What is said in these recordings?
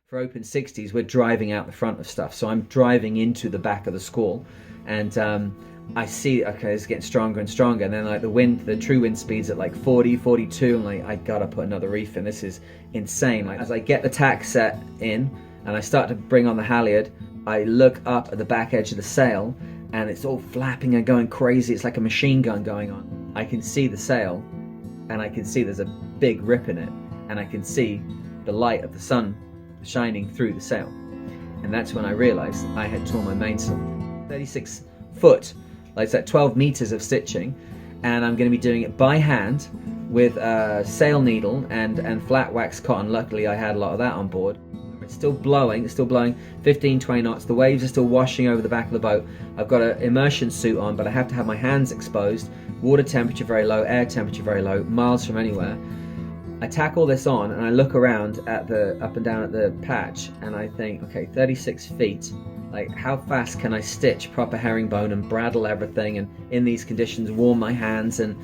For open 60s, we're driving out the front of stuff. So I'm driving into the back of the squall, and I see, okay, it's getting stronger and stronger. And then like the true wind speed's at like 40, 42. I'm like, I gotta put another reef in. This is insane. Like as I get the tack set in and I start to bring on the halyard, I look up at the back edge of the sail and it's all flapping and going crazy. It's like a machine gun going on. I can see the sail and I can see there's a big rip in it, and I can see the light of the sun shining through the sail. And that's when I realized I had torn my mainsail. 36 foot, like it's like 12 meters of stitching, and I'm going to be doing it by hand with a sail needle and flat wax cotton. Luckily I had a lot of that on board. It's still blowing 15, 20 knots. The waves are still washing over the back of the boat. I've got an immersion suit on, but I have to have my hands exposed. Water temperature very low, air temperature very low, miles from anywhere. I tack all this on and I look around at the up and down at the patch, and I think, okay, 36 feet, like how fast can I stitch proper herringbone and braddle everything, and in these conditions warm my hands, and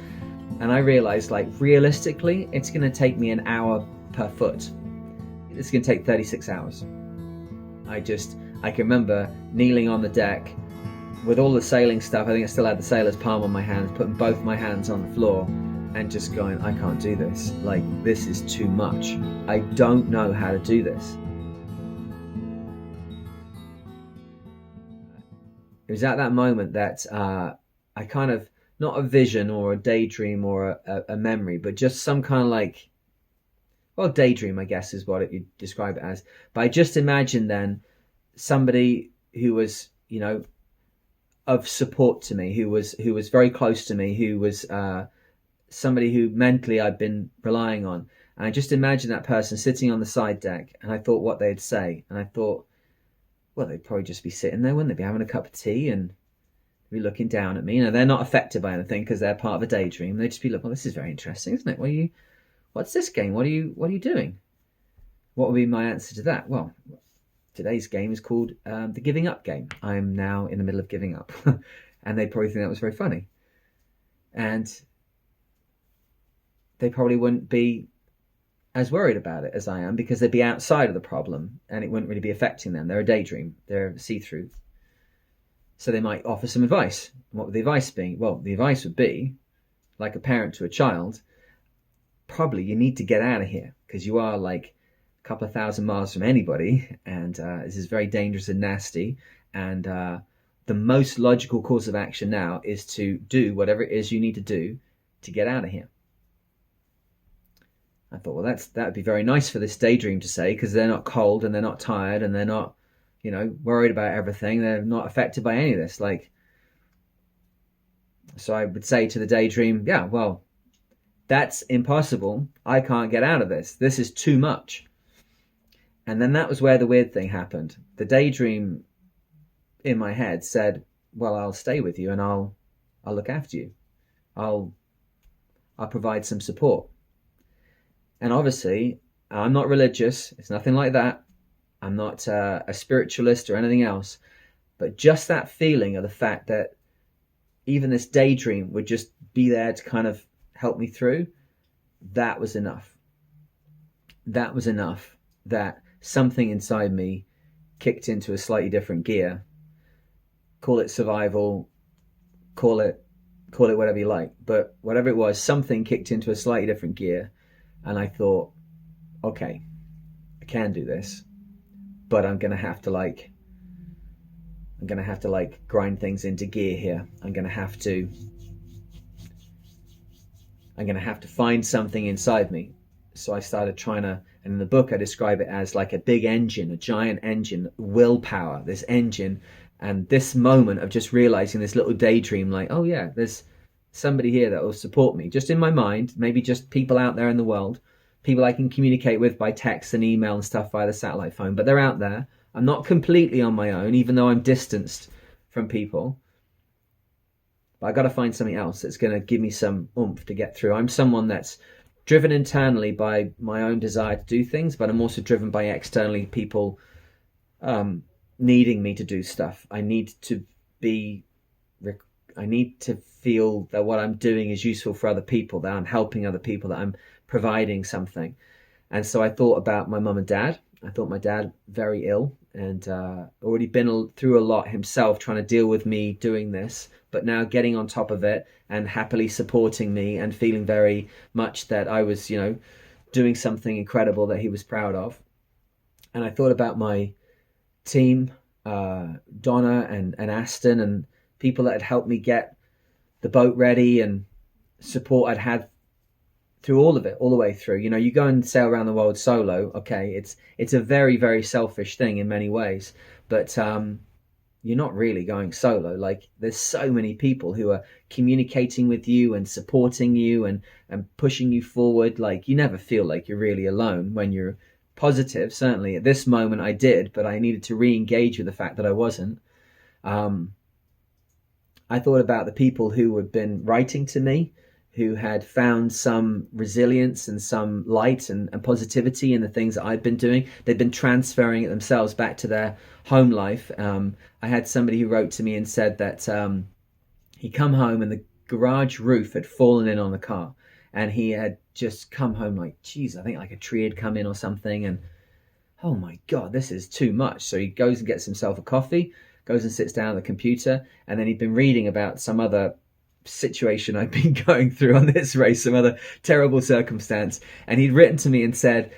I realized, like, realistically it's going to take me an hour per foot. It's going to take 36 hours. I can remember kneeling on the deck with all the sailing stuff. I think I still had the sailor's palm on my hands, putting both my hands on the floor and just going, I can't do this. Like, this is too much. I don't know how to do this. It was at that moment that I kind of, not a vision or a daydream or a memory, but just some kind of like, well, daydream, I guess, is what you describe it as. But I just imagined then somebody who was, you know, of support to me, who was very close to me, who was somebody who mentally I'd been relying on. And I just imagined that person sitting on the side deck, and I thought what they'd say. And I thought, well, they'd probably just be sitting there, wouldn't they? Be having a cup of tea and be looking down at me. You know, they're not affected by anything because they're part of a daydream. They'd just be like, well, this is very interesting, isn't it? What's this game? What are you doing? What would be my answer to that? Well, today's game is called the giving up game. I'm now in the middle of giving up. And they'd probably think that was very funny. And they probably wouldn't be as worried about it as I am, because they'd be outside of the problem and it wouldn't really be affecting them. They're a daydream. They're see-through. So they might offer some advice. What would the advice be? Well, the advice would be, like a parent to a child, probably you need to get out of here because you are like a couple of thousand miles from anybody, and this is very dangerous and nasty, and the most logical course of action now is to do whatever it is you need to do to get out of here. I thought, well, that would be very nice for this daydream to say, because they're not cold and they're not tired and they're not, you know, worried about everything. They're not affected by any of this. Like, so I would say to the daydream, yeah, well, that's impossible. I can't get out of this. This is too much. And then that was where the weird thing happened. The daydream in my head said, well, I'll stay with you and I'll look after you. I'll provide some support. And obviously, I'm not religious. It's nothing like that. I'm not a spiritualist or anything else. But just that feeling of the fact that even this daydream would just be there to kind of help me through, that was enough. That was enough that something inside me kicked into a slightly different gear. Call it survival, call it whatever you like. But whatever it was, something kicked into a slightly different gear. And I thought, okay, I can do this, but I'm going to have to grind things into gear here. I'm going to have to find something inside me. So I started trying to, and in the book I describe it as like a big engine, a giant engine, willpower, this engine. And this moment of just realizing this little daydream, like, oh yeah, there's somebody here that will support me, just in my mind, maybe just people out there in the world, people I can communicate with by text and email and stuff via the satellite phone, but they're out there. I'm not completely on my own, even though I'm distanced from people. But I got to find something else that's going to give me some oomph to get through. I'm someone that's driven internally by my own desire to do things, but I'm also driven by externally people needing me to do stuff. I need to feel that what I'm doing is useful for other people, that I'm helping other people, that I'm providing something. And so I thought about my mum and dad. I thought my dad very ill, and already been through a lot himself trying to deal with me doing this, but now getting on top of it and happily supporting me and feeling very much that I was, doing something incredible that he was proud of. And I thought about my team, Donna and Aston, and people that had helped me get the boat ready, and support I'd had through all of it, all the way through. You go and sail around the world solo. Okay, it's a very, very selfish thing in many ways, but you're not really going solo. Like, there's so many people who are communicating with you and supporting you and pushing you forward. Like, you never feel like you're really alone when you're positive. Certainly at this moment I did, but I needed to re-engage with the fact that I wasn't. I thought about the people who had been writing to me, who had found some resilience and some light and positivity in the things that I'd been doing. They'd been transferring it themselves back to their home life. I had somebody who wrote to me and said that he'd come home and the garage roof had fallen in on the car, and he had just come home like, geez, I think like a tree had come in or something, and oh my God, this is too much. So he goes and gets himself a coffee, goes and sits down at the computer, and then he'd been reading about some other situation I'd been going through on this race, some other terrible circumstance, and he'd written to me and said,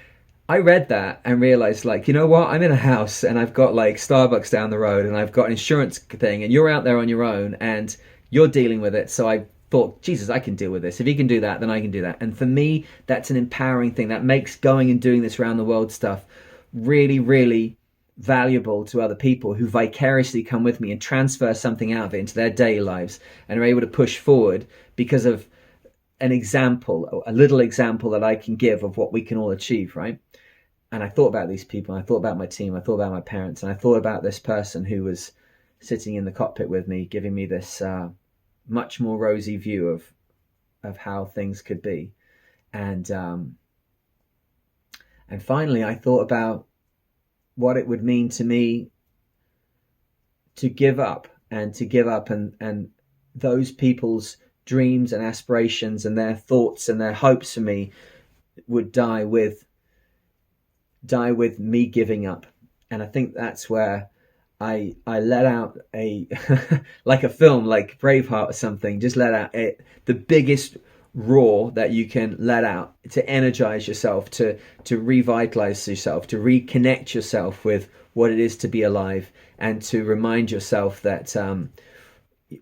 I read that and realized, like, you know what, I'm in a house and I've got like Starbucks down the road and I've got an insurance thing, and you're out there on your own and you're dealing with it. So I thought, Jesus, I can deal with this. If he can do that, then I can do that. And for me, that's an empowering thing that makes going and doing this around the world stuff really, really valuable to other people who vicariously come with me and transfer something out of it into their daily lives and are able to push forward because of an example, a little example that I can give of what we can all achieve, right? And I thought about these people, and I thought about my team, I thought about my parents, and I thought about this person who was sitting in the cockpit with me, giving me this much more rosy view of how things could be. And finally I thought about what it would mean to me to give up and those people's dreams and aspirations and their thoughts and their hopes for me would die with me giving up. And I think that's where I let out a like a film like Braveheart or something, just let out the biggest roar that you can let out to energize yourself, to revitalize yourself, to reconnect yourself with what it is to be alive, and to remind yourself that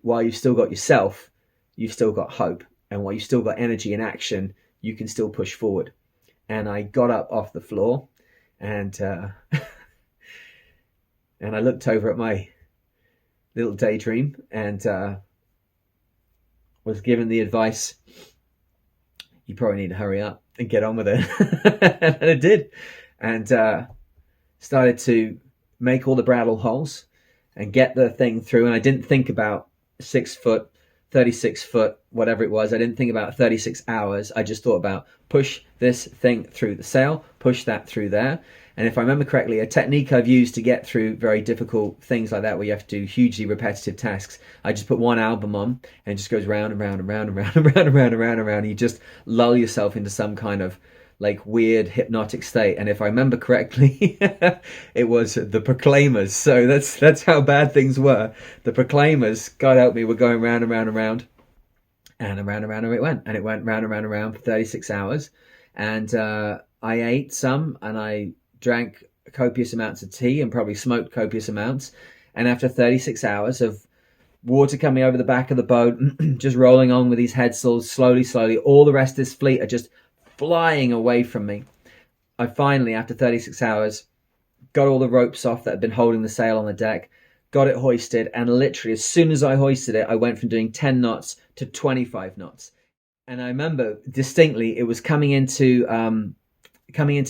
while you've still got yourself, you've still got hope, and while you've still got energy and action, you can still push forward. And I got up off the floor and and I looked over at my little daydream and was given the advice, you probably need to hurry up and get on with it. And I did. And started to make all the bradawl holes and get the thing through. And I didn't think about 6 foot, 36 foot, whatever it was. I didn't think about 36 hours. I just thought about push this thing through the sail, push that through there. And if I remember correctly, a technique I've used to get through very difficult things like that, where you have to do hugely repetitive tasks, I just put one album on and it just goes round and round and round and round and round and round and round and round. You just lull yourself into some kind of like weird hypnotic state. And if I remember correctly, it was the Proclaimers. So that's how bad things were. The Proclaimers, God help me, were going round and round and round. And around and round it went. And it went round and round and round for 36 hours. And I ate some, and I drank copious amounts of tea and probably smoked copious amounts. And after 36 hours of water coming over the back of the boat, just rolling on with these head sails slowly, all the rest of this fleet are just flying away from me. I finally, after 36 hours, got all the ropes off that had been holding the sail on the deck, got it hoisted, and literally as soon as I hoisted it, I went from doing 10 knots to 25 knots. And I remember distinctly it was coming into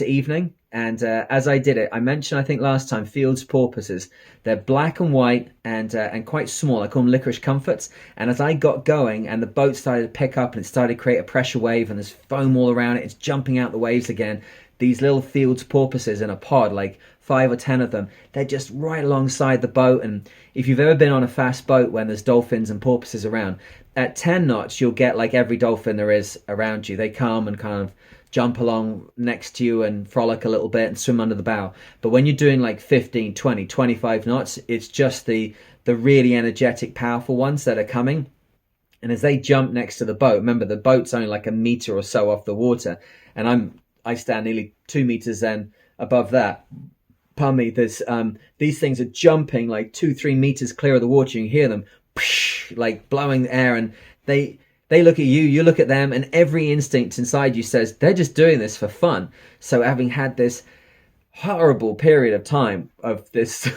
evening. And as I did it, I mentioned, I think last time, Field's porpoises. They're black and white and quite small. I call them licorice comforts. And as I got going and the boat started to pick up and it started to create a pressure wave and there's foam all around it, it's jumping out the waves again. These little Field's porpoises in a pod, like 5 or 10 of them, they're just right alongside the boat. And if you've ever been on a fast boat when there's dolphins and porpoises around, at 10 knots, you'll get like every dolphin there is around you. They come and kind of jump along next to you and frolic a little bit and swim under the bow. But when you're doing like 15, 20, 25 knots, it's just the really energetic, powerful ones that are coming. And as they jump next to the boat, remember the boat's only like a meter or so off the water, and I stand nearly 2 meters then above that. Pardon me. There's these things are jumping like 2-3 meters clear of the water. You can hear them like blowing the air, and they look at you, you look at them, and every instinct inside you says they're just doing this for fun. So having had this horrible period of time of this,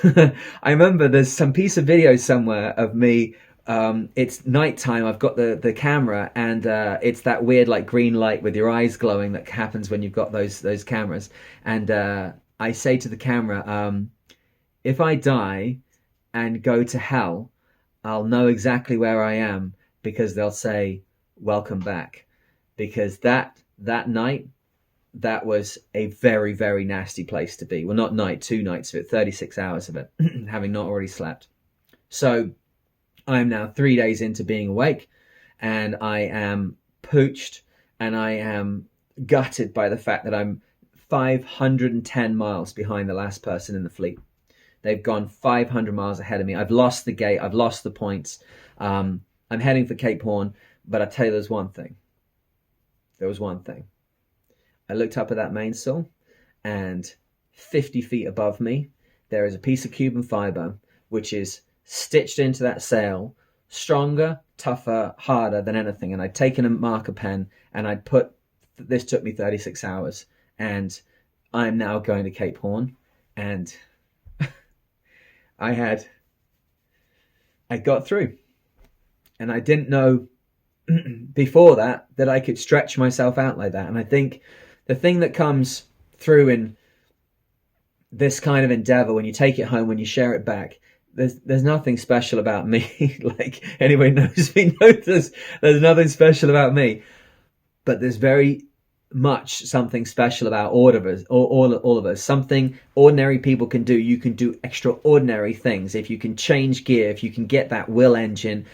I remember there's some piece of video somewhere of me. It's nighttime. I've got the camera, and it's that weird like green light with your eyes glowing that happens when you've got those cameras. And I say to the camera, if I die and go to hell, I'll know exactly where I am, because they'll say, welcome back. Because that night, that was a very, very nasty place to be. Well, not night, 2 nights of it, 36 hours of it, having not already slept. So I am now 3 days into being awake, and I am pooched, and I am gutted by the fact that I'm 510 miles behind the last person in the fleet. They've gone 500 miles ahead of me. I've lost the gate. I've lost the points. I'm heading for Cape Horn, but I tell you, there's one thing. There was one thing. I looked up at that mainsail, and 50 feet above me, there is a piece of Cuban fiber, which is stitched into that sail, stronger, tougher, harder than anything. And I'd taken a marker pen, and I'd put, this took me 36 hours, and I'm now going to Cape Horn. And I got through, and I didn't know before that I could stretch myself out like that. And I think the thing that comes through in this kind of endeavor, when you take it home, when you share it back, there's nothing special about me. Like, anybody knows me knows there's nothing special about me, but there's very much something special about all of us. Something ordinary people can do. You can do extraordinary things if you can change gear, if you can get that will engine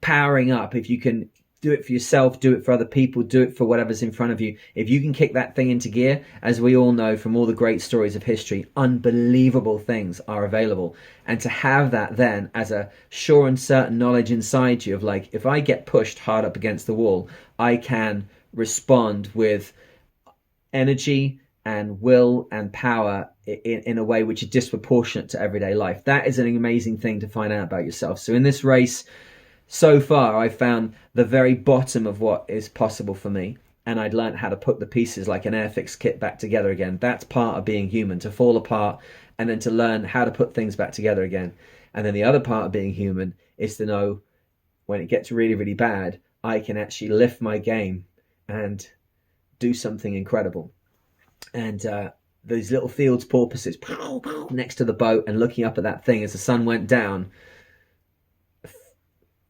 powering up, if you can do it for yourself, do it for other people, do it for whatever's in front of you. If you can kick that thing into gear, as we all know from all the great stories of history, unbelievable things are available. And to have that then as a sure and certain knowledge inside you of like, if I get pushed hard up against the wall, I can respond with energy and will and power in a way which is disproportionate to everyday life. That is an amazing thing to find out about yourself. So in this race, so far, I've found the very bottom of what is possible for me, and I'd learned how to put the pieces like an Airfix kit back together again. That's part of being human, to fall apart and then to learn how to put things back together again. And then the other part of being human is to know when it gets really, really bad, I can actually lift my game and do something incredible. And those little fields porpoises next to the boat, and looking up at that thing as the sun went down,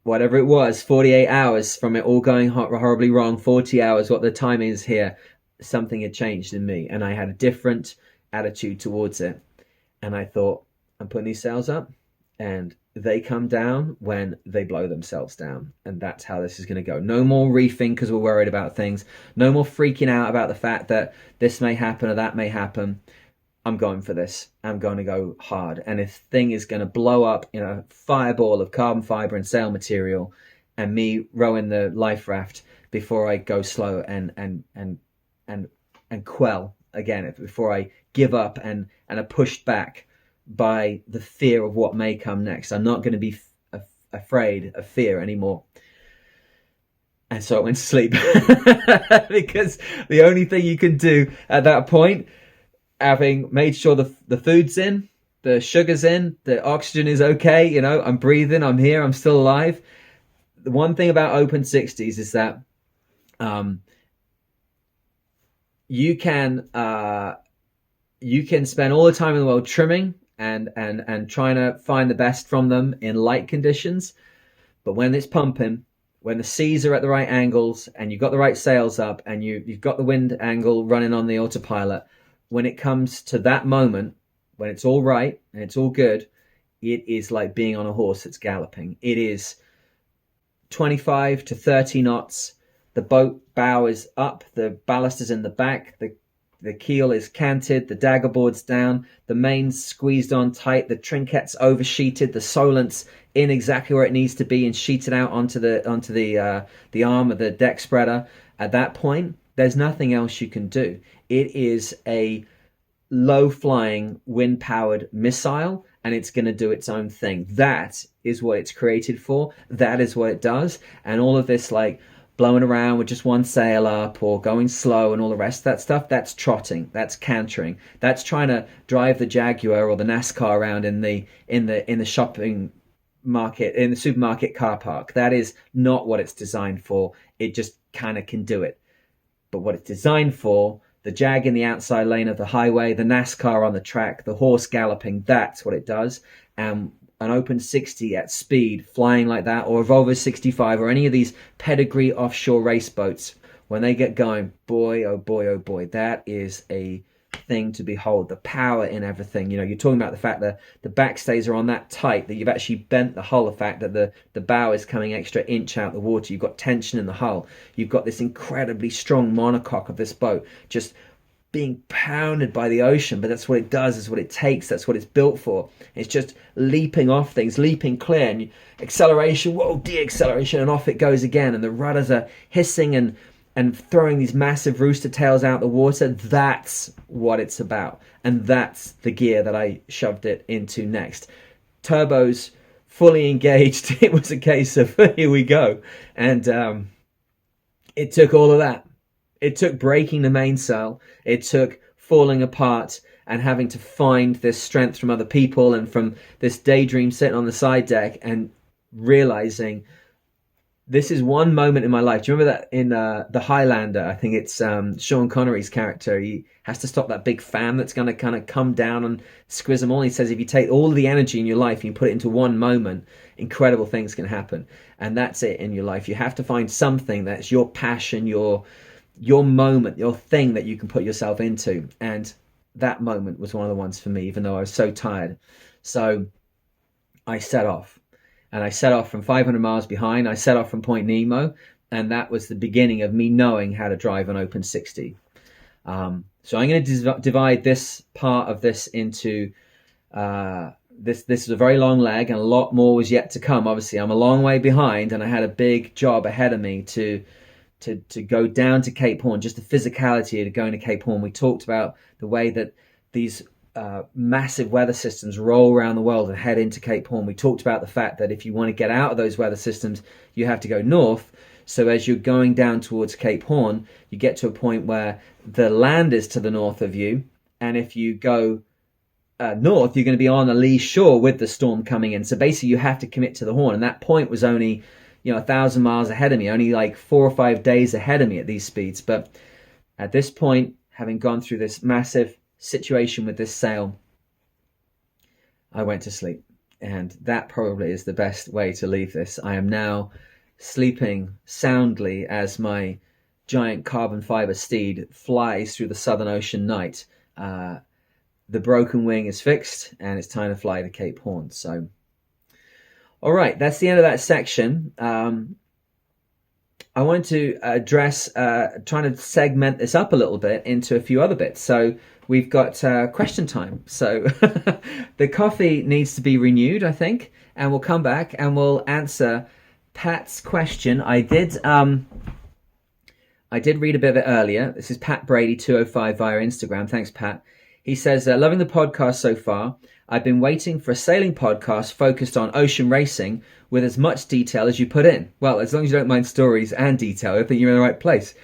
whatever it was, 48 hours from it all going horribly wrong, 40 hours, what the time is here, something had changed in me, and I had a different attitude towards it. And I thought, I'm putting these sails up, and they come down when they blow themselves down. And that's how this is going to go. No more reefing because we're worried about things. No more freaking out about the fact that this may happen or that may happen. I'm going for this. I'm going to go hard. And if thing is going to blow up in a fireball of carbon fiber and sail material, and me rowing the life raft before I go slow and quell again, before I give up and are pushed back by the fear of what may come next. I'm not going to be afraid of fear anymore. And so I went to sleep because the only thing you can do at that point, having made sure the food's in, the sugar's in, the oxygen is okay, you know, I'm breathing, I'm here, I'm still alive. The one thing about open 60s is that you can spend all the time in the world trimming and trying to find the best from them in light conditions, but when it's pumping, when the seas are at the right angles and you've got the right sails up and you've got the wind angle running on the autopilot, when it comes to that moment, when it's all right and it's all good, it is like being on a horse that's galloping. It is 25 to 30 knots. The boat bow is up, the ballast is in the back, the keel is canted, the dagger board's down, the main's squeezed on tight, the trinket's oversheeted, the solent's in exactly where it needs to be and sheeted out onto the arm of the deck spreader. At that point, there's nothing else you can do. It is a low-flying, wind-powered missile, and it's going to do its own thing. That is what it's created for. That is what it does. And all of this, like, blowing around with just one sail up or going slow and all the rest of that stuff, that's trotting, that's cantering, that's trying to drive the Jaguar or the NASCAR around in the shopping market, in the supermarket car park. That is not what it's designed for. It just kind of can do it. But what it's designed for, the Jag in the outside lane of the highway, the NASCAR on the track, the horse galloping, that's what it does. And an open 60 at speed, flying like that, or a Volvo 65, or any of these pedigree offshore race boats, when they get going, boy, oh boy, oh boy, that is a thing to behold. The power in everything. You know, you're talking about the fact that the backstays are on that tight that you've actually bent the hull, the fact that the bow is coming extra inch out the water. You've got tension in the hull. You've got this incredibly strong monocoque of this boat just being pounded by the ocean, but that's what it does, is what it takes, that's what it's built for. It's just leaping off things, leaping clear, and acceleration, whoa, de-acceleration, and off it goes again, and the rudders are hissing and throwing these massive rooster tails out the water. That's what it's about, and that's the gear that I shoved it into next. Turbos fully engaged. It was a case of here we go, and it took all of that. It took breaking the mainsail. It took falling apart and having to find this strength from other people and from this daydream sitting on the side deck and realizing this is one moment in my life. Do you remember that in The Highlander? I think it's Sean Connery's character. He has to stop that big fan that's going to kind of come down and squiz them all. He says if you take all of the energy in your life and you put it into one moment, incredible things can happen. And that's it in your life. You have to find something that's your passion, your moment, your thing that you can put yourself into. And that moment was one of the ones for me, even though I was so tired. So I set off, and I set off from 500 miles behind. I set off from Point Nemo, and that was the beginning of me knowing how to drive an open 60. So I'm going to divide this part of this into this is a very long leg, and a lot more was yet to come. Obviously, I'm a long way behind, and I had a big job ahead of me to go down to Cape Horn, just the physicality of going to Cape Horn. We talked about the way that these massive weather systems roll around the world and head into Cape Horn. We talked about the fact that if you want to get out of those weather systems, you have to go north. So as you're going down towards Cape Horn, you get to a point where the land is to the north of you. And if you go north, you're going to be on a lee shore with the storm coming in. So basically you have to commit to the Horn. And that point was only 1,000 miles ahead of me, only like 4 or 5 days ahead of me at these speeds. But at this point, having gone through this massive situation with this sail, I went to sleep. And that probably is the best way to leave this. I am now sleeping soundly as my giant carbon fiber steed flies through the Southern Ocean night. The broken wing is fixed, and it's time to fly to Cape Horn. So all right, that's the end of that section. I want to address, trying to segment this up a little bit into a few other bits. So we've got question time. So the coffee needs to be renewed, I think, and we'll come back and we'll answer Pat's question. I did read a bit of it earlier. This is Pat Brady 205 via Instagram. Thanks, Pat. He says, loving the podcast so far. I've been waiting for a sailing podcast focused on ocean racing with as much detail as you put in. Well, as long as you don't mind stories and detail, I think you're in the right place.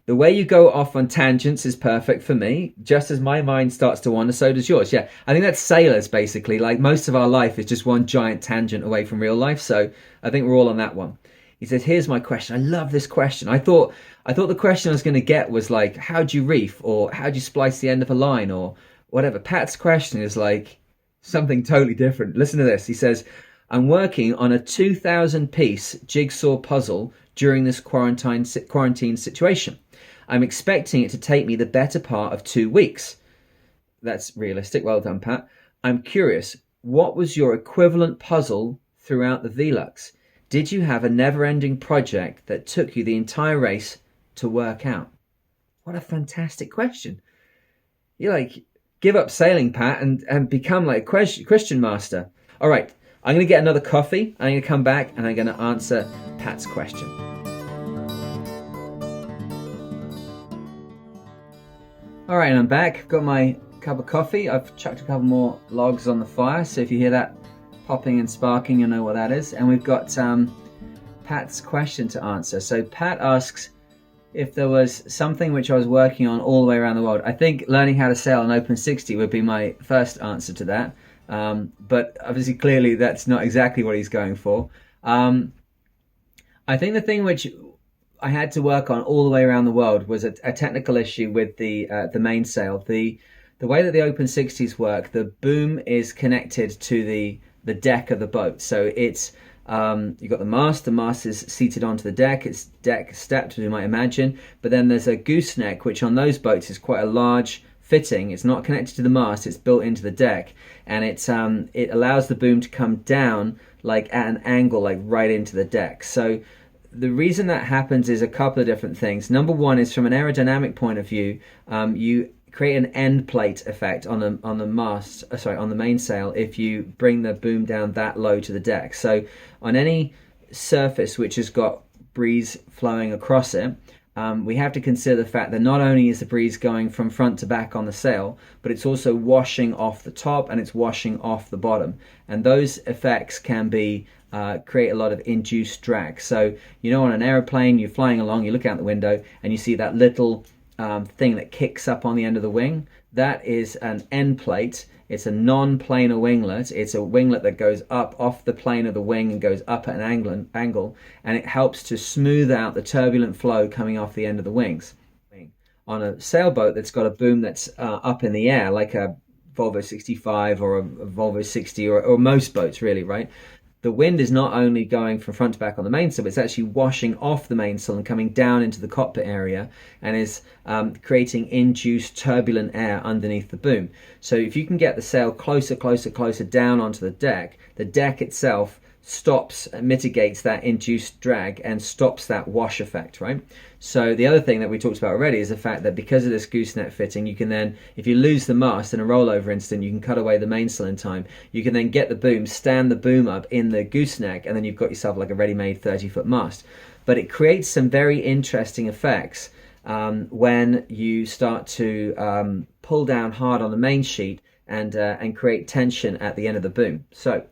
The way you go off on tangents is perfect for me. Just as my mind starts to wander, so does yours. Yeah, I think that's sailors, basically. Like, most of our life is just one giant tangent away from real life. So I think we're all on that one. He says, here's my question. I love this question. I thought the question I was going to get was like, how do you reef? Or how do you splice the end of a line? Or whatever. Pat's question is like something totally different. Listen to this. He says, I'm working on a 2,000-piece jigsaw puzzle during this quarantine situation. I'm expecting it to take me the better part of 2 weeks. That's realistic. Well done, Pat. I'm curious, what was your equivalent puzzle throughout the Velux? Did you have a never-ending project that took you the entire race to work out? What a fantastic question. You like give up sailing, Pat, and become like Christian master. All right, I'm going to get another coffee. I'm going to come back and I'm going to answer Pat's question. All right, and I'm back. Got my cup of coffee. I've chucked a couple more logs on the fire, so if you hear that popping and sparking, you'll know what that is. And we've got Pat's question to answer. So Pat asks if there was something which I was working on all the way around the world. I think learning how to sail an open 60 would be my first answer to that. But obviously, clearly, that's not exactly what he's going for. I think the thing which I had to work on all the way around the world was a technical issue with the mainsail. The way that the open 60s work, the boom is connected to the deck of the boat. So it's you've got the mast is seated onto the deck, it's deck stepped, as you might imagine, but then there's a gooseneck, which on those boats is quite a large fitting. It's not connected to the mast, it's built into the deck, and it allows the boom to come down like at an angle, like right into the deck. So the reason that happens is a couple of different things. Number one is from an aerodynamic point of view, you create an end plate effect on the mainsail if you bring the boom down that low to the deck. So on any surface which has got breeze flowing across it, we have to consider the fact that not only is the breeze going from front to back on the sail, but it's also washing off the top and it's washing off the bottom. And those effects can be create a lot of induced drag. So, on an aeroplane, you're flying along, you look out the window and you see that little thing that kicks up on the end of the wing. That is an end plate. It's a non-planar winglet. It's a winglet that goes up off the plane of the wing and goes up at an angle, and it helps to smooth out the turbulent flow coming off the end of the wings. On a sailboat that's got a boom that's up in the air, like a Volvo 65 or a Volvo 60 or most boats really, right? The wind is not only going from front to back on the mainsail, but it's actually washing off the mainsail and coming down into the cockpit area and is creating induced turbulent air underneath the boom. So if you can get the sail closer down onto the deck itself stops, mitigates that induced drag and stops that wash effect, right? So the other thing that we talked about already is the fact that because of this gooseneck fitting, you can then, if you lose the mast in a rollover incident, you can cut away the mainsail in time. You can then get the boom, stand the boom up in the gooseneck, and then you've got yourself like a ready-made 30-foot mast. But it creates some very interesting effects when you start to pull down hard on the main sheet and create tension at the end of the boom. So,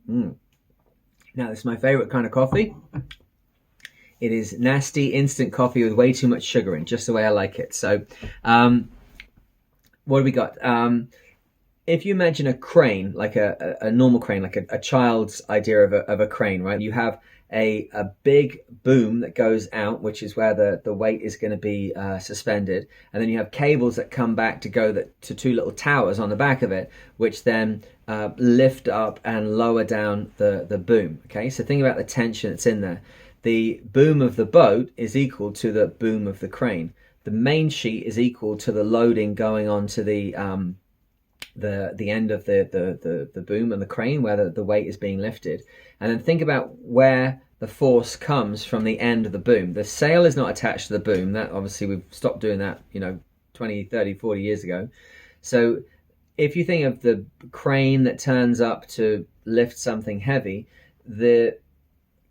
now this is my favorite kind of coffee. It is nasty instant coffee with way too much sugar in, just the way I like it. So, what do we got? If you imagine a crane, like a normal crane, like a child's idea of a crane, right? You have a big boom that goes out, which is where the weight is going to be suspended. And then you have cables that come back to go to two little towers on the back of it, which then lift up and lower down the boom. Okay, so think about the tension that's in there. The boom of the boat is equal to the boom of the crane. The main sheet is equal to the loading going on to the end of the boom and the crane where the weight is being lifted. And then think about where the force comes from the end of the boom. The sail is not attached to the boom. That obviously we've stopped doing that, 20, 30, 40 years ago. So if you think of the crane that turns up to lift something heavy, the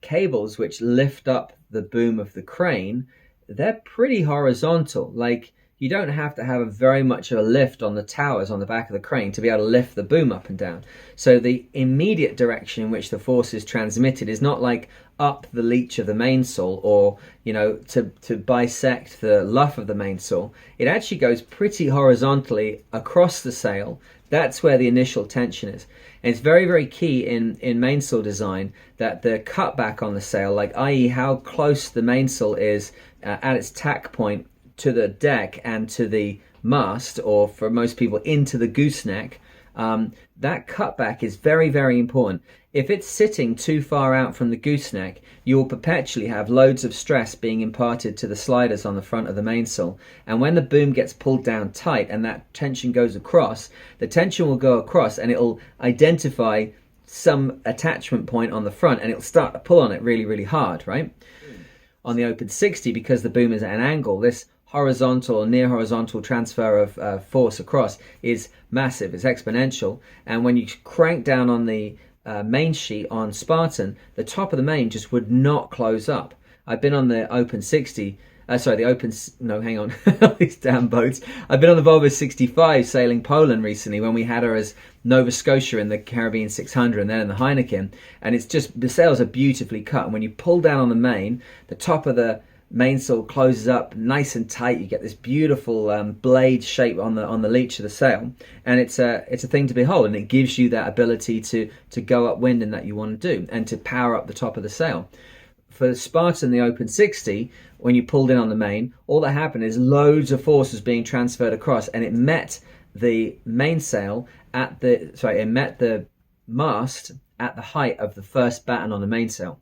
cables which lift up the boom of the crane, they're pretty horizontal. Like, you don't have to have very much of a lift on the towers on the back of the crane to be able to lift the boom up and down. So the immediate direction in which the force is transmitted is not like up the leech of the mainsail or, to bisect the luff of the mainsail. It actually goes pretty horizontally across the sail. That's where the initial tension is. And it's very, very key in mainsail design that the cutback on the sail, like i.e. how close the mainsail is at its tack point to the deck and to the mast, or for most people into the gooseneck, that cutback is very, very important. If it's sitting too far out from the gooseneck, you will perpetually have loads of stress being imparted to the sliders on the front of the mainsail. And when the boom gets pulled down tight and that tension goes across, the tension will go across and it will identify some attachment point on the front, and it'll start to pull on it really, really hard, right? On the open 60, because the boom is at an angle, this horizontal or near horizontal transfer of force across is massive, it's exponential. And when you crank down on the main sheet on Spartan, the top of the main just would not close up. I've been on the open 60, these damn boats. I've been on the Volvo 65 sailing Poland recently when we had her as Nova Scotia in the Caribbean 600 and then in the Heineken. And it's just, the sails are beautifully cut. And when you pull down on the main, the top of the mainsail closes up nice and tight. You get this beautiful blade shape on the leech of the sail. And it's a thing to behold. And it gives you that ability to go upwind in that you want to do and to power up the top of the sail. For Spartan, the open 60, when you pulled in on the main, all that happened is loads of force was being transferred across, and it met the mainsail it met the mast at the height of the first batten on the mainsail.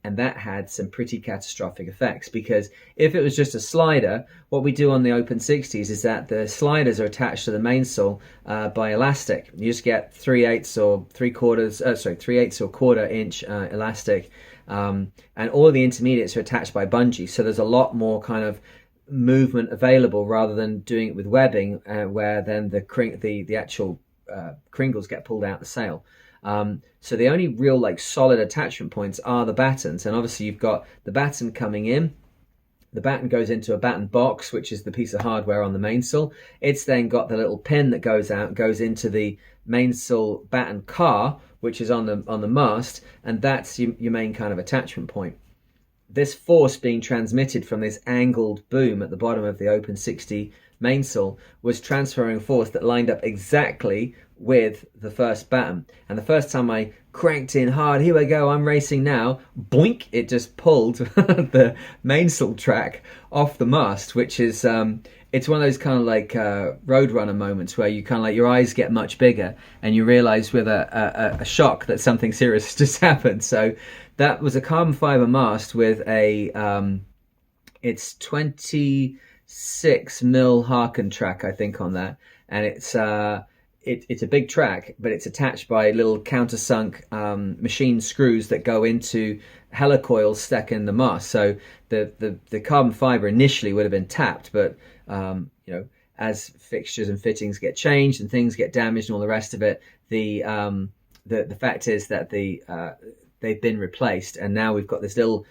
And that had some pretty catastrophic effects, because if it was just a slider, what we do on the open 60s is that the sliders are attached to the mainsail by elastic. You just get 3/8 or 1/4 inch elastic. And all of the intermediates are attached by bungee, so there's a lot more kind of movement available rather than doing it with webbing, where then the actual cringles get pulled out the sail. So the only real like solid attachment points are the battens, and obviously you've got the batten coming in. The batten goes into a batten box, which is the piece of hardware on the mainsail. It's then got the little pin that goes into the mainsail batten car, which is on the mast, and that's your main kind of attachment point. This force being transmitted from this angled boom at the bottom of the open 60 mainsail was transferring force that lined up exactly with the first batten. And the first time I cranked in hard, here we go, I'm racing now, boink, it just pulled the mainsail track off the mast, which is it's one of those kind of like roadrunner moments where you kind of like your eyes get much bigger and you realize with a shock that something serious has just happened. So that was a carbon fiber mast with a it's 26 mil Harken track, I think, on that, and it's a big track, but it's attached by little countersunk machine screws that go into helicoils stuck in the mast. So the carbon fiber initially would have been tapped, but as fixtures and fittings get changed and things get damaged and all the rest of it, the fact is that they've been replaced, and now we've got this little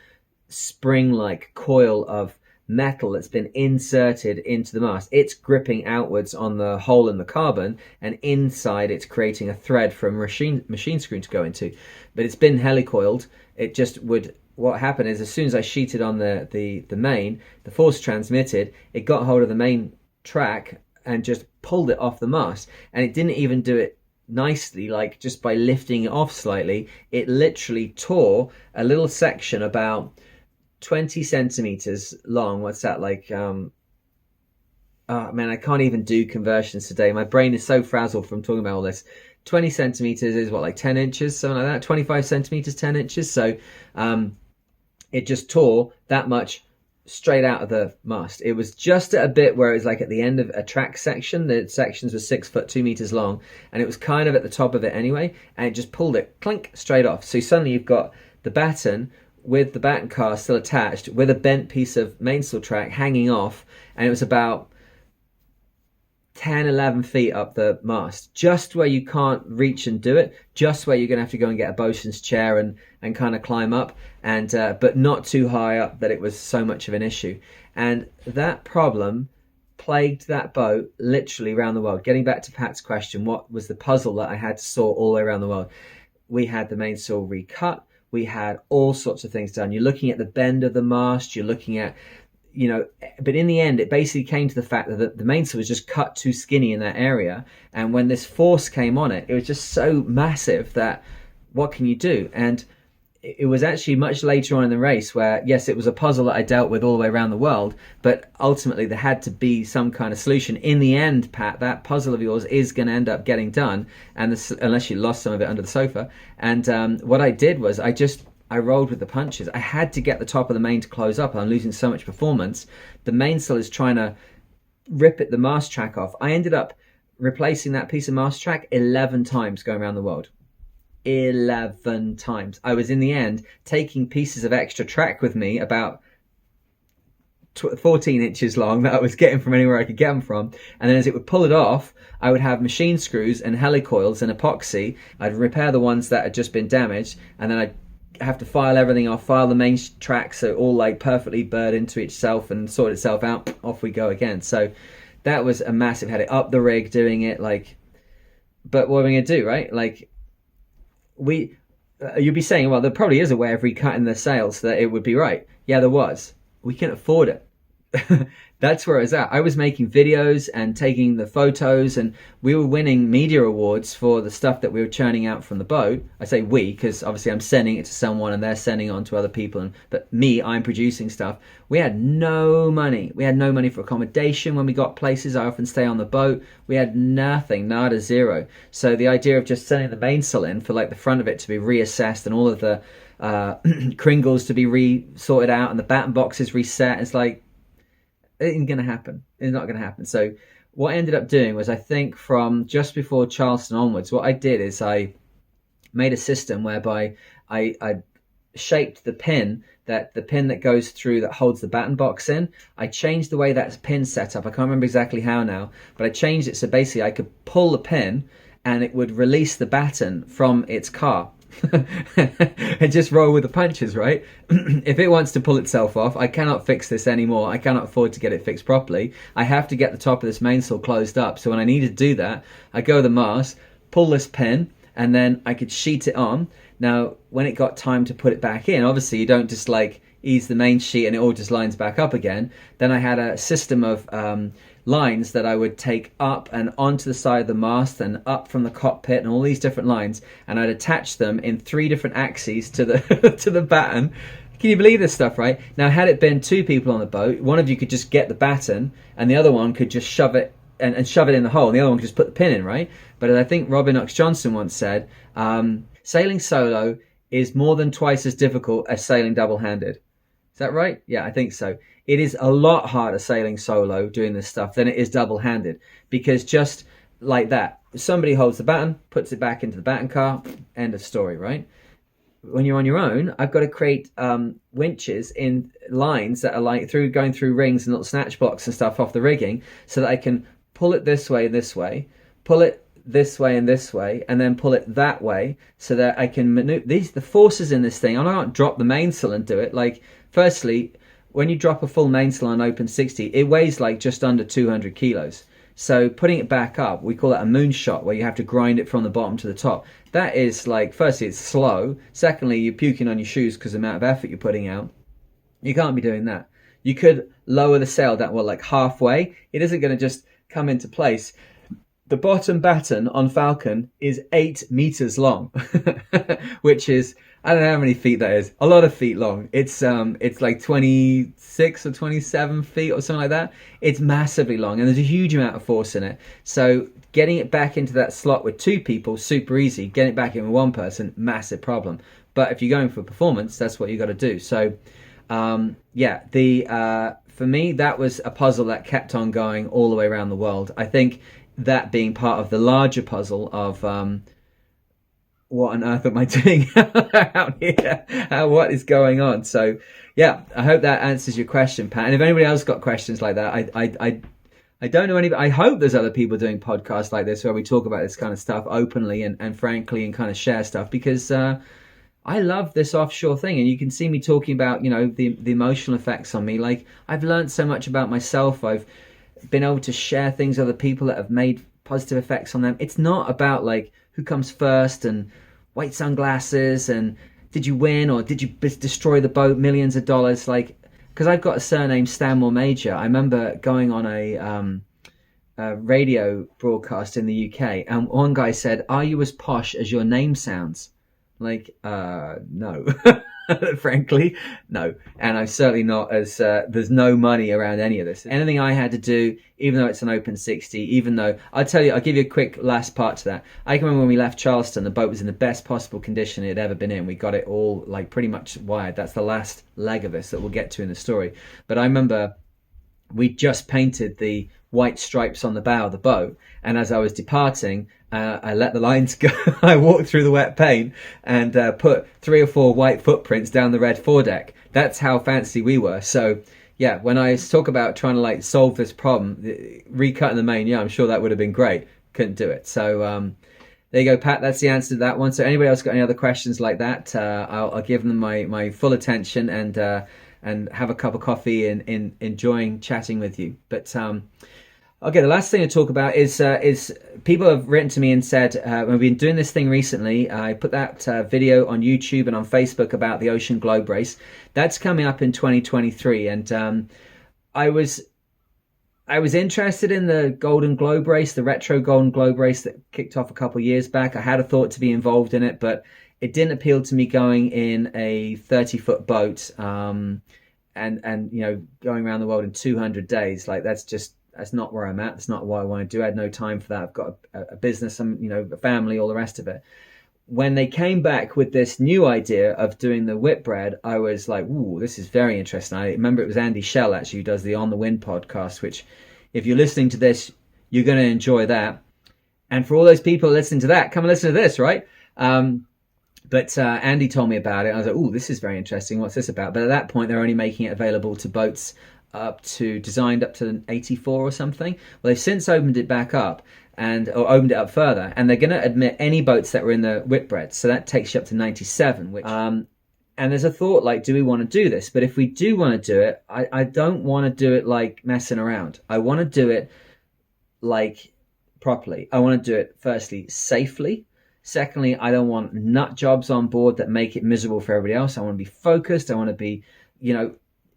spring-like coil of metal that's been inserted into the mast. It's gripping outwards on the hole in the carbon, and inside it's creating a thread for a machine screw to go into. But it's been helicoiled. It just would. What happened is, as soon as I sheeted on the main, the force transmitted, it got hold of the main track and just pulled it off the mast. And it didn't even do it nicely, like just by lifting it off slightly. It literally tore a little section about 20 centimeters long. What's that, like man, I can't even do conversions today. My brain is so frazzled from talking about all this. 20 centimeters is what, like 10 inches, something like that. 25 centimeters, 10 inches. So it just tore that much straight out of the mast. It was just at a bit where it was like at the end of a track section. The sections were 6 foot 2 meters long, and it was kind of at the top of it anyway, and it just pulled it clink straight off. So suddenly you've got the batten with the batten car still attached with a bent piece of mainsail track hanging off, and it was about 10-11 feet up the mast, just where you can't reach and do it, just where you're gonna have to go and get a bosun's chair and kind of climb up, and but not too high up that it was so much of an issue. And that problem plagued that boat literally around the world. Getting back to Pat's question, what was the puzzle that I had to sort all the way around the world? We had the mainsail recut, we had all sorts of things done. You're looking at the bend of the mast, you're looking at, but in the end, it basically came to the fact that the mainsail was just cut too skinny in that area. And when this force came on it, it was just so massive that what can you do? And it was actually much later on in the race where, yes, it was a puzzle that I dealt with all the way around the world, but ultimately there had to be some kind of solution. In the end, Pat, that puzzle of yours is going to end up getting done, and unless you lost some of it under the sofa. And what I did was I rolled with the punches. I had to get the top of the main to close up. I'm losing so much performance. The mainsail is trying to rip the mast track off. I ended up replacing that piece of mast track 11 times going around the world. 11 times. I was in the end taking pieces of extra track with me, about 14 inches long, that I was getting from anywhere I could get them from, and then as it would pull it off, I would have machine screws and helicoils and epoxy. I'd repair the ones that had just been damaged, and then I'd have to file everything off, file the main track so it all like perfectly burred into itself and sort itself out. Off we go again. So that was a massive headache. Up the rig doing it, like, but what are we gonna do, right? Like, you'd be saying, well, there probably is a way of recutting the sails so that it would be right. Yeah, there was. We couldn't afford it. That's where I was at. I was making videos and taking the photos, and we were winning media awards for the stuff that we were churning out from the boat. I say we because obviously I'm sending it to someone and they're sending it on to other people, but I'm producing stuff. We had no money. We had no money for accommodation when we got places. I often stay on the boat. We had nothing, nada, zero. So the idea of just sending the mainsail in for like the front of it to be reassessed and all of the cringles to be sorted out and the batten boxes reset, it's like, it ain't gonna happen. It's not gonna happen. So what I ended up doing was, I think from just before Charleston onwards, what I did is I made a system whereby I shaped the pin that goes through, that holds the batten box in. I changed the way that pin's set up. I can't remember exactly how now, but I changed it so basically I could pull the pin and it would release the batten from its car. And just roll with the punches, right? If it wants to pull itself off, I cannot fix this anymore. I cannot afford to get it fixed properly. I have to get the top of this mainsail closed up. So when I need to do that, I go to the mast, pull this pin, and then I could sheet it on. Now, when it got time to put it back in, obviously you don't just like ease the main sheet and it all just lines back up again. Then I had a system of lines that I would take up and onto the side of the mast and up from the cockpit and all these different lines, and I'd attach them in 3 different axes to the to the batten. Can you believe this stuff, right? Now, had it been 2 people on the boat, one of you could just get the batten and the other one could just shove it and shove it in the hole, and the other one could just put the pin in, right? But I think Robin Knox Johnson once said, sailing solo is more than twice as difficult as sailing double-handed. Is that right? Yeah, I think so. It is a lot harder sailing solo doing this stuff than it is double-handed, because just like that, somebody holds the batten, puts it back into the batten car, end of story, right? When you're on your own, I've got to create winches in lines that are like going through rings and little snatch blocks and stuff off the rigging, so that I can pull it this way, pull it this way and this way, and then pull it that way, so that I can maneuver the forces in this thing. I don't drop the mainsail and do it. Like, firstly, when you drop a full mainsail on open 60, it weighs like just under 200 kilos. So putting it back up, we call that a moonshot, where you have to grind it from the bottom to the top. That is like, firstly, it's slow. Secondly, you're puking on your shoes because of the amount of effort you're putting out. You can't be doing that. You could lower the sail down, well, like halfway. It isn't going to just come into place. The bottom batten on Falcon is 8 meters long, which is, I don't know how many feet that is. A lot of feet long. It's like 26 or 27 feet or something like that. It's massively long, and there's a huge amount of force in it. So getting it back into that slot with 2 people, super easy. Getting it back in with 1 person, massive problem. But if you're going for performance, that's what you got to do. So yeah, for me, that was a puzzle that kept on going all the way around the world. I think that being part of the larger puzzle of what on earth am I doing out here? What is going on? So yeah, I hope that answers your question, Pat. And if anybody else got questions like that, I don't know any. I hope there's other people doing podcasts like this where we talk about this kind of stuff openly and frankly, and kind of share stuff, because I love this offshore thing, and you can see me talking about, you know, the emotional effects on me. Like, I've learned so much about myself. I've been able to share things with other people that have made positive effects on them. It's not about like who comes first and white sunglasses and did you win or did you destroy the boat, millions of dollars. Like, because I've got a surname Stanmore-Major. I remember going on a radio broadcast in the UK, and one guy said, "Are you as posh as your name sounds?" Like, no. Frankly, no. And I'm certainly not as, there's no money around any of this. Anything I had to do, even though it's an open 60, even though, I'll tell you, I'll give you a quick last part to that. I can remember when we left Charleston, the boat was in the best possible condition it had ever been in. We got it all, like, pretty much wired. That's the last leg of this that we'll get to in the story. But I remember we just painted the white stripes on the bow of the boat. And as I was departing, I let the lines go. I walked through the wet paint and put 3 or 4 white footprints down the red foredeck. That's how fancy we were. So yeah, when I talk about trying to like solve this problem, recutting the main, yeah, I'm sure that would have been great. Couldn't do it. So there you go, Pat. That's the answer to that one. So anybody else got any other questions like that? I'll give them my full attention and have a cup of coffee and enjoying chatting with you. But okay, the last thing to talk about is people have written to me and said, we've been doing this thing recently. I put that video on YouTube and on Facebook about the Ocean Globe Race. That's coming up in 2023. And I was interested in the Golden Globe Race, the retro Golden Globe Race that kicked off a couple of years back. I had a thought to be involved in it, but it didn't appeal to me going in a 30-foot boat and going around the world in 200 days. Like that's not where I'm at. That's not what I want to do. I had no time for that. I've got a business, a family, all the rest of it. When they came back with this new idea of doing the Whitbread, I was like, ooh, this is very interesting. I remember it was Andy Schell, actually, who does the On the Wind podcast, which if you're listening to this, you're going to enjoy that. And for all those people listening to that, come and listen to this, right? But Andy told me about it. I was like, ooh, this is very interesting. What's this about? But at that point, they're only making it available to boats designed up to 84 or something. Well, they've since opened it back up or opened it up further, and they're going to admit any boats that were in the Whitbread. So that takes you up to 97, which and there's a thought like, do we want to do this? But if we do want to do it, I don't want to do it like messing around. I want to do it like properly. I want to do it firstly safely. Secondly, I don't want nut jobs on board that make it miserable for everybody else. I want to be focused. I want to be,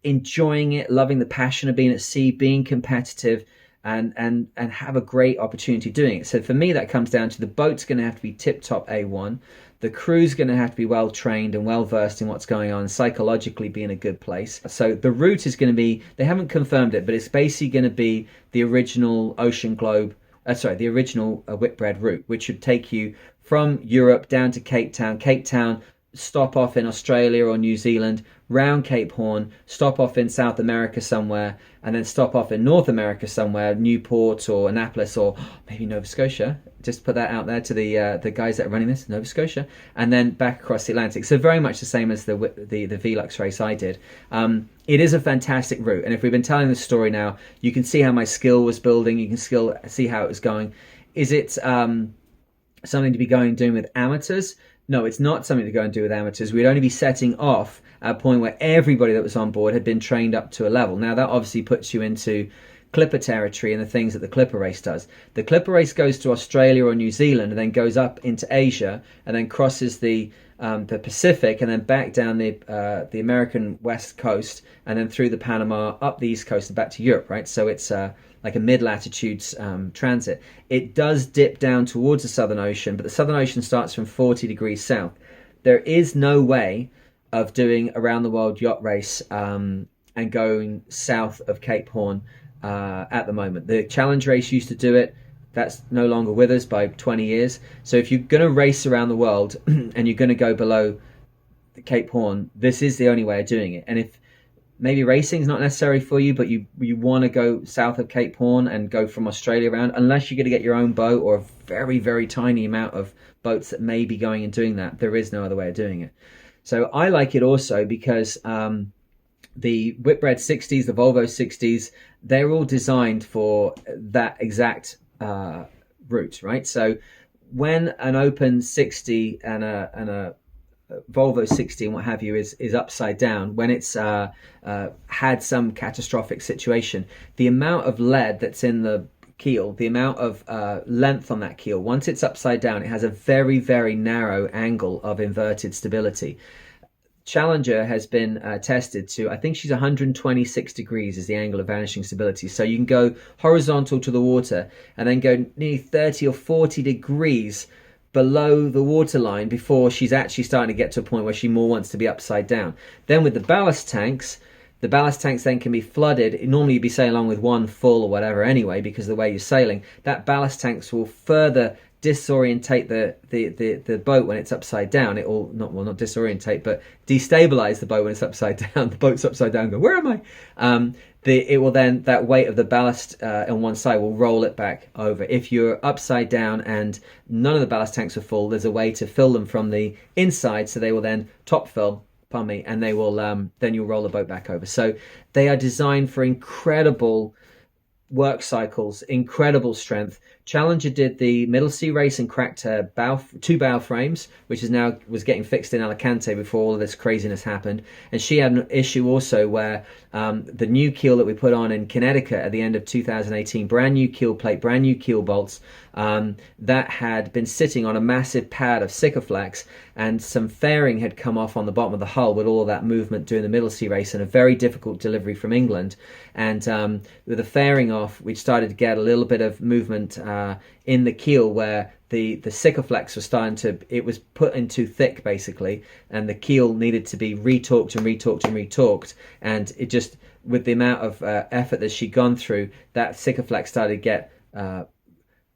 enjoying it, loving the passion of being at sea, being competitive, and have a great opportunity doing it. So for me, that comes down to the boat's going to have to be tip-top A1. The crew's going to have to be well-trained and well-versed in what's going on, psychologically be in a good place. So the route is going to be, they haven't confirmed it, but it's basically going to be the original the original Whitbread route, which should take you from Europe down to Cape Town, stop off in Australia or New Zealand, round Cape Horn, stop off in South America somewhere, and then stop off in North America somewhere, Newport or Annapolis or maybe Nova Scotia. Just put that out there to the guys that are running this, Nova Scotia, and then back across the Atlantic. So very much the same as the Velux race I did. It is a fantastic route, and if we've been telling the story now, you can see how my skill was building. You can see how it was going. Is it something to be doing with amateurs? No, it's not something to go and do with amateurs. We'd only be setting off at a point where everybody that was on board had been trained up to a level. Now, that obviously puts you into Clipper territory and the things that the Clipper race does. The Clipper race goes to Australia or New Zealand and then goes up into Asia and then crosses the Pacific and then back down the American west coast and then through the Panama, up the east coast and back to Europe, right? So it's like a mid-latitudes transit. It does dip down towards the Southern Ocean, but the Southern Ocean starts from 40 degrees south. There is no way of doing a round-the-world yacht race and going south of Cape Horn at the moment. The Challenge race used to do it. That's no longer with us by 20 years. So if you're going to race around the world and you're going to go below the Cape Horn, this is the only way of doing it. And if maybe racing is not necessary for you, but you want to go south of Cape Horn and go from Australia around, unless you're going to get your own boat or a very, very tiny amount of boats that may be going and doing that, there is no other way of doing it. So I like it also because the Whitbread 60s, the Volvo 60s, they're all designed for that exact route, right? So when an open 60 and a Volvo 60 and what have you is upside down, when it's had some catastrophic situation, the amount of lead that's in the keel, the amount of length on that keel, once it's upside down, it has a very, very narrow angle of inverted stability. Challenger has been tested to, I think she's 126 degrees is the angle of vanishing stability. So you can go horizontal to the water and then go nearly 30 or 40 degrees below the waterline before she's actually starting to get to a point where she more wants to be upside down. Then with the ballast tanks then can be flooded. Normally you'd be sailing along with one full or whatever anyway, because of the way you're sailing. That ballast tanks will further disorientate the boat when it's upside down. It will not disorientate, but destabilize the boat when it's upside down. The boat's upside down. Go, where am I? it will then, that weight of the ballast on one side will roll it back over. If you're upside down and none of the ballast tanks are full, there's a way to fill them from the inside, so they will then top fill, pardon me, and they will then you'll roll the boat back over. So they are designed for incredible work cycles, incredible strength. Challenger did the middle sea race and cracked her two bow frames, which was getting fixed in Alicante before all of this craziness happened. And she had an issue also where the new keel that we put on in Connecticut at the end of 2018, brand new keel plate, brand new keel bolts, that had been sitting on a massive pad of Sikaflex, and some fairing had come off on the bottom of the hull with all of that movement during the middle sea race and a very difficult delivery from England. And with the fairing off, we started to get a little bit of movement in the keel where the Sikaflex was starting to, it was put in too thick basically, and the keel needed to be retorqued and retorqued and retorqued, and it just, with the amount of effort that she'd gone through, that Sikaflex started to get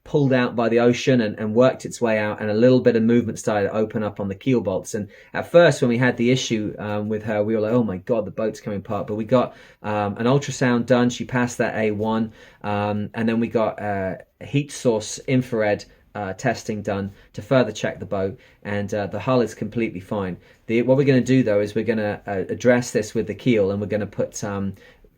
pulled out by the ocean and worked its way out, and a little bit of movement started to open up on the keel bolts. And at first, when we had the issue with her, we were like, oh my god, the boat's coming apart. But we got an ultrasound done, she passed that A1, and then we got a heat source infrared testing done to further check the boat, and the hull is completely fine. What we're going to do though is we're going to address this with the keel, and we're going to put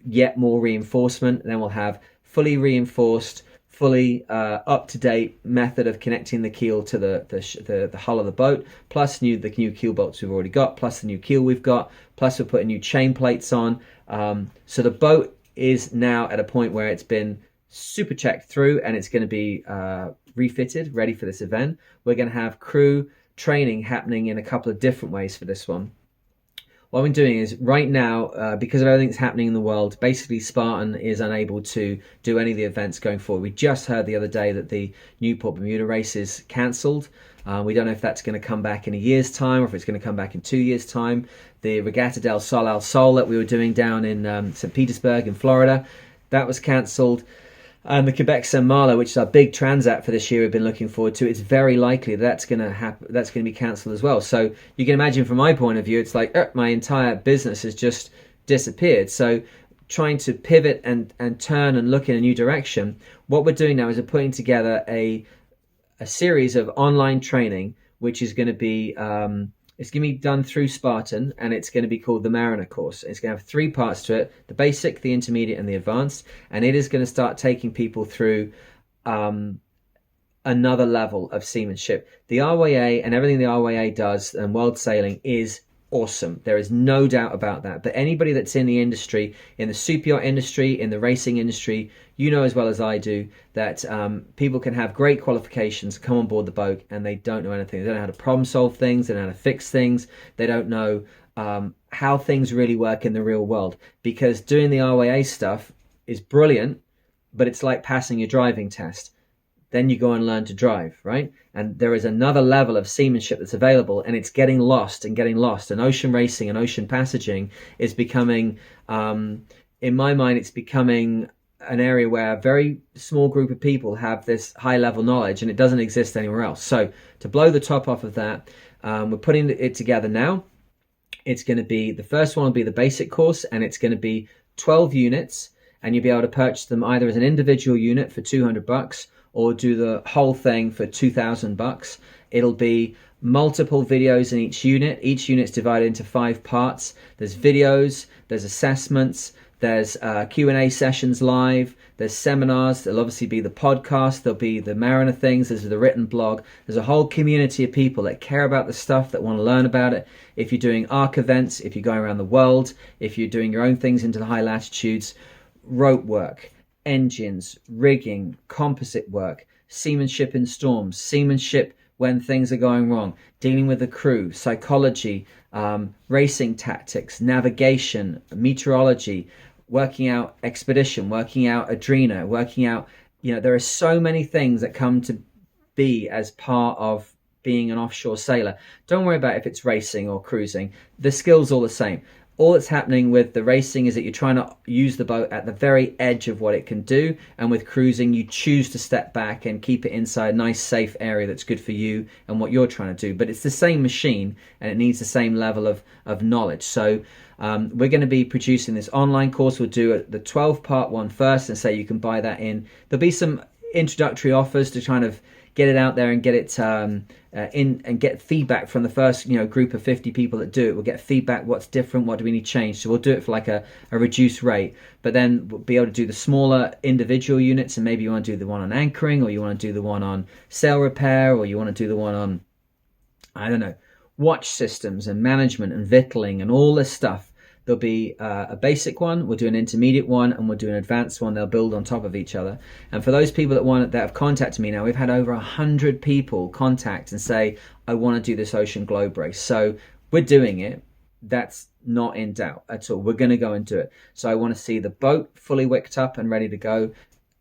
yet more reinforcement, and then we'll have fully reinforced, fully up-to-date method of connecting the keel to the hull of the boat, plus the new keel bolts we've already got, plus the new keel we've got, plus we're putting new chain plates on. So the boat is now at a point where it's been super checked through, and it's going to be refitted, ready for this event. We're going to have crew training happening in a couple of different ways for this one. What I'm doing is, right now, because of everything that's happening in the world, basically Spartan is unable to do any of the events going forward. We just heard the other day that the Newport Bermuda race is cancelled. We don't know if that's going to come back in a year's time or if it's going to come back in 2 years' time. The Regatta del Sol al Sol that we were doing down in St. Petersburg in Florida, that was cancelled. And the Quebec Saint Malo, which is our big transat for this year, we've been looking forward to, it's very likely that's going to happen. That's going to be cancelled as well. So you can imagine, from my point of view, it's like my entire business has just disappeared. So trying to pivot and turn and look in a new direction, what we're doing now is we're putting together a series of online training, which is going to be it's going to be done through Spartan, and it's going to be called the Mariner course. It's going to have 3 parts to it: the basic, the intermediate, and the advanced. And it is going to start taking people through another level of seamanship. The RYA and everything the RYA does and world sailing is awesome. There is no doubt about that. But anybody that's in the industry, in the super yacht industry, in the racing industry, you know as well as I do that people can have great qualifications, come on board the boat, and they don't know anything. They don't know how to problem solve things. They don't know how to fix things. They don't know how things really work in the real world. Because doing the RYA stuff is brilliant, but it's like passing your driving test. Then you go and learn to drive, right? And there is another level of seamanship that's available, and it's getting lost and getting lost. And ocean racing and ocean passaging is becoming, in my mind, it's becoming an area where a very small group of people have this high level knowledge, and it doesn't exist anywhere else. So to blow the top off of that, we're putting it together now. It's going to be, the first one will be the basic course, and it's going to be 12 units, and you'll be able to purchase them either as an individual unit for $200 or do the whole thing for $2,000. It'll be multiple videos in each unit. Each unit's divided into 5 parts. There's videos, there's assessments, there's Q&A sessions live, there's seminars, there'll obviously be the podcast, there'll be the Mariner things, there's the written blog. There's a whole community of people that care about the stuff, that want to learn about it. If you're doing ARC events, if you're going around the world, if you're doing your own things into the high latitudes, rope work, engines, rigging, composite work, seamanship in storms, seamanship when things are going wrong, dealing with the crew, psychology, racing tactics, navigation, meteorology, working out expedition, working out Adrena, working out, there are so many things that come to be as part of being an offshore sailor. Don't worry about if it's racing or cruising. The skill's all the same. all that's happening with the racing is that you're trying to use the boat at the very edge of what it can do, and with cruising you choose to step back and keep it inside a nice safe area that's good for you and what you're trying to do. But it's the same machine and it needs the same level of knowledge. So we're going to be producing this online course. We'll do the 12-part one first and say you can buy that in. There'll be some introductory offers to kind of get it out there and get it in and get feedback from the first group of 50 people that do it. We'll get feedback, what's different, what do we need to change. So we'll do it for like a reduced rate, but then we'll be able to do the smaller individual units, and maybe you want to do the one on anchoring, or you want to do the one on sail repair, or you want to do the one on, I don't know, watch systems and management and vittling and all this stuff. There'll be a basic one, we'll do an intermediate one, and we'll do an advanced one. They'll build on top of each other. And for those people that have contacted me now, we've had over 100 people contact and say, I want to do this ocean globe race. So we're doing it. That's not in doubt at all. We're going to go and do it. So I want to see the boat fully wicked up and ready to go,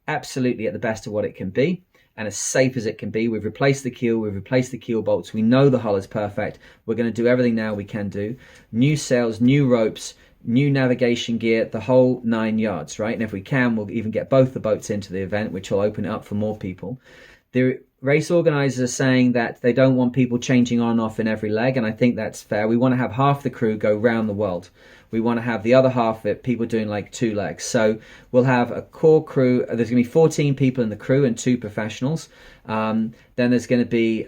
absolutely at the best of what it can be, and as safe as it can be. We've replaced the keel, we've replaced the keel bolts, we know the hull is perfect. We're going to do everything now we can do. New sails, new ropes, new navigation gear, the whole 9 yards, right? And if we can, we'll even get both the boats into the event, which will open it up for more people. The race organizers are saying that they don't want people changing on and off in every leg, and I think that's fair. We want to have half the crew go round the world. We want to have the other half of it, people doing like 2 legs. So we'll have a core crew. There's going to be 14 people in the crew and 2 professionals. Then there's going to be,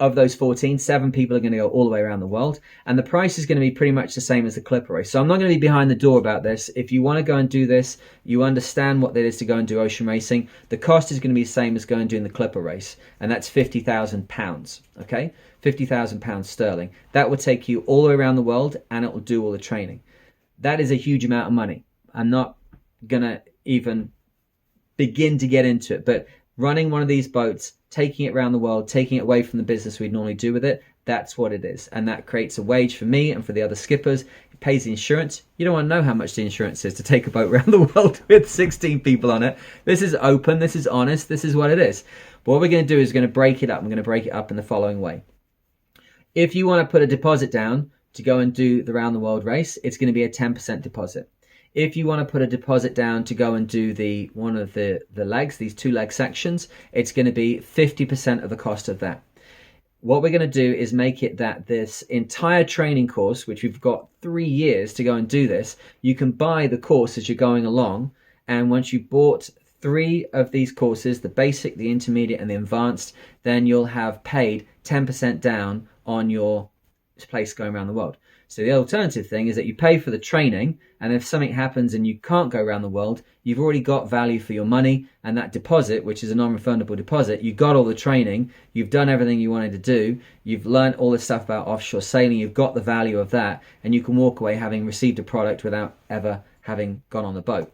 of those 14, 7 people are going to go all the way around the world. And the price is going to be pretty much the same as the Clipper race. So I'm not going to be behind the door about this. If you want to go and do this, you understand what it is to go and do ocean racing. The cost is going to be the same as going and doing the Clipper race. And that's £50,000, okay? £50,000 sterling. That will take you all the way around the world, and it will do all the training. That is a huge amount of money. I'm not going to even begin to get into it, but running one of these boats, taking it around the world, taking it away from the business we'd normally do with it, that's what it is. And that creates a wage for me and for the other skippers. It pays the insurance. You don't want to know how much the insurance is to take a boat around the world with 16 people on it. This is open, this is honest, this is what it is. But what we're going to do is we're going to break it up. I'm going to break it up in the following way. If you want to put a deposit down to go and do the round the world race, it's going to be a 10% deposit. If you want to put a deposit down to go and do one of the legs, these 2 leg sections, it's going to be 50% of the cost of that. What we're going to do is make it that this entire training course, which we've got 3 years to go and do this, you can buy the course as you're going along. And once you bought 3 of these courses, the basic, the intermediate, and the advanced, then you'll have paid 10% down on your place going around the world. So the alternative thing is that you pay for the training, and if something happens and you can't go around the world, you've already got value for your money, and that deposit, which is a non-refundable deposit, you got all the training, you've done everything you wanted to do, you've learned all this stuff about offshore sailing, you've got the value of that, and you can walk away having received a product without ever having gone on the boat.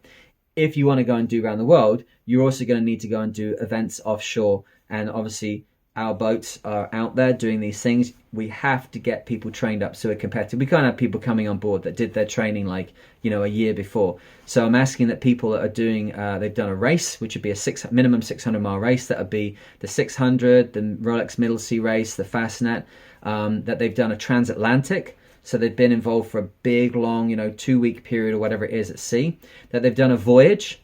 If you want to go and do around the world, you're also going to need to go and do events offshore, and obviously our boats are out there doing these things. We have to get people trained up so we're competitive. We can't have people coming on board that did their training like, a year before. So I'm asking that people that are doing, they've done a race, which would be a minimum 600-mile race. That would be the 600, the Rolex Middle Sea race, the Fastnet, that they've done a transatlantic. So they've been involved for a big, long, 2-week period or whatever it is at sea. That they've done a voyage,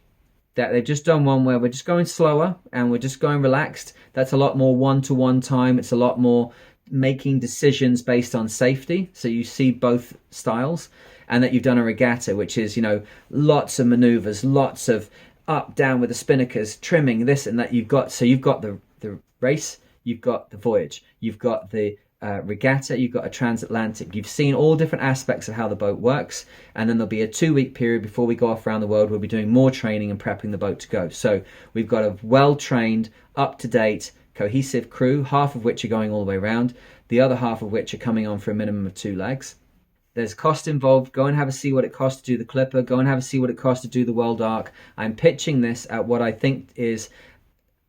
that they've just done one where we're just going slower and we're just going relaxed. That's a lot more one-to-one time. It's a lot more making decisions based on safety. So you see both styles. And that you've done a regatta, which is, lots of maneuvers, lots of up, down with the spinnakers, trimming, this and that. You've got the race, you've got the voyage, you've got the regatta, you've got a transatlantic. You've seen all different aspects of how the boat works, and then there'll be a 2-week period before we go off around the world. We'll be doing more training and prepping the boat to go. So we've got a well-trained, up-to-date, cohesive crew, half of which are going all the way around, the other half of which are coming on for a minimum of 2 legs. There's cost involved. Go and have a see what it costs to do the Clipper. Go and have a see what it costs to do the World Arc. I'm pitching this at what I think is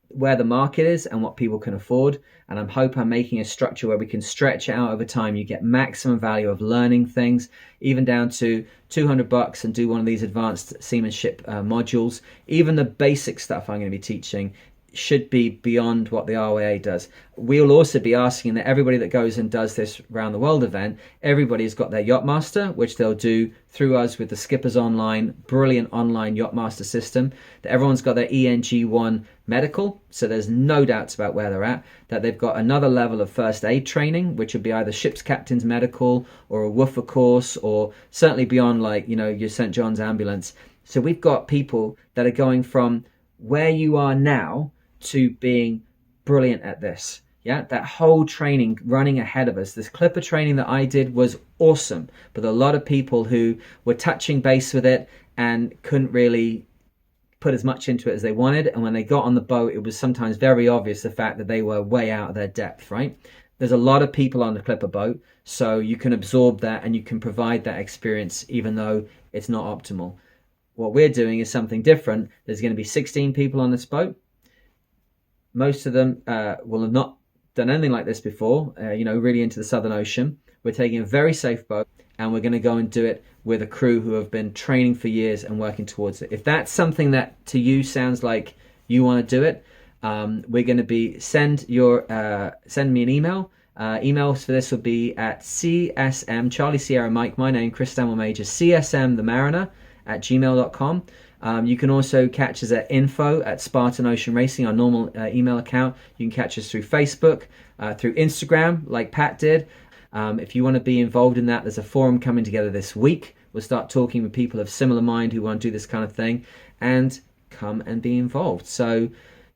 where the market is and what people can afford, and I hope I'm making a structure where we can stretch it out over time. You get maximum value of learning things, even down to $200 and do one of these advanced seamanship modules. Even the basic stuff I'm going to be teaching, should be beyond what the RYA does. We'll also be asking that everybody that goes and does this round the world event, everybody's got their yacht master, which they'll do through us with the Skippers Online, brilliant online yacht master system. That everyone's got their ENG1 medical, so there's no doubts about where they're at. That they've got another level of first aid training, which would be either ship's captain's medical or a woofer course, or certainly beyond, like, you know, your St. John's ambulance. So we've got people that are going from where you are now to being brilliant at this. Yeah, that whole training running ahead of us. This clipper training that I did was awesome, but a lot of people who were touching base with it and couldn't really put as much into it as they wanted, and when they got on the boat, it was sometimes very obvious the fact that they were way out of their depth, right? There's a lot of people on the clipper boat, so you can absorb that and you can provide that experience even though it's not optimal. What we're doing is something different. There's going to be 16 people on this boat. Most of them will have not done anything like this before, really into the Southern Ocean. We're taking a very safe boat, and we're going to go and do it with a crew who have been training for years and working towards it. If that's something that to you sounds like you want to do it, we're going to be send me an email. Emails for this will be at CSM, Charlie Sierra Mike, my name, Chris stanmore-major, CSM the Mariner @gmail.com. You can also catch us at info@Spartan Ocean Racing, our normal email account. You can catch us through Facebook, through Instagram, like Pat did. If you want to be involved in that, there's a forum coming together this week. We'll start talking with people of similar mind who want to do this kind of thing, and come and be involved. So,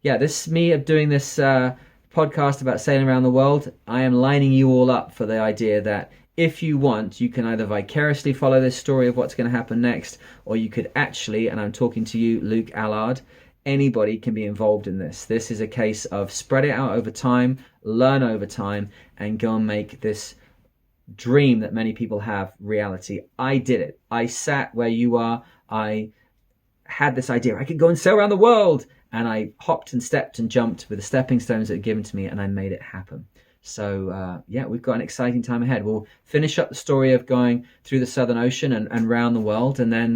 yeah, this is me doing this podcast about sailing around the world. I am lining you all up for the idea that if you want, you can either vicariously follow this story of what's going to happen next, or you could actually, and I'm talking to you, Luke Allard, anybody can be involved in this. This is a case of spread it out over time, learn over time, and go and make this dream that many people have reality. I did it. I sat where you are. I had this idea. I could go and sail around the world. And I hopped and stepped and jumped with the stepping stones that were given to me, and I made it happen. So, we've got an exciting time ahead. We'll finish up the story of going through the Southern Ocean and around the world, and then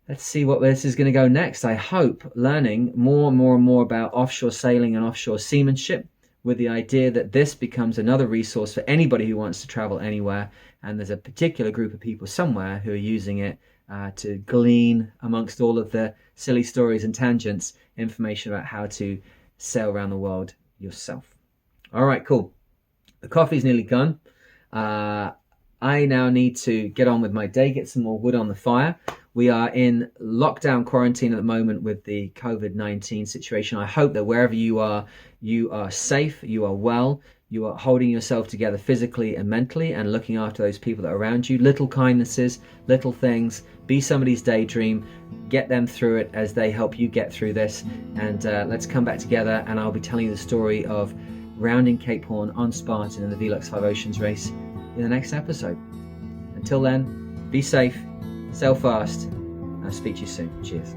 let's see what this is going to go next. I hope learning more and more about offshore sailing and offshore seamanship, with the idea that this becomes another resource for anybody who wants to travel anywhere, and there's a particular group of people somewhere who are using it to glean, amongst all of the silly stories and tangents, information about how to sail around the world yourself. All right, cool. The coffee's nearly gone. I now need to get on with my day, get some more wood on the fire. We are in lockdown quarantine at the moment with the COVID-19 situation. I hope that wherever you are safe, you are well, you are holding yourself together physically and mentally, and looking after those people that are around you. Little kindnesses, little things. Be somebody's daydream. Get them through it as they help you get through this. And let's come back together, and I'll be telling you the story of rounding Cape Horn on Spartan in the Velux 5 Oceans race in the next episode. Until then, be safe, sail fast, and I'll speak to you soon. Cheers.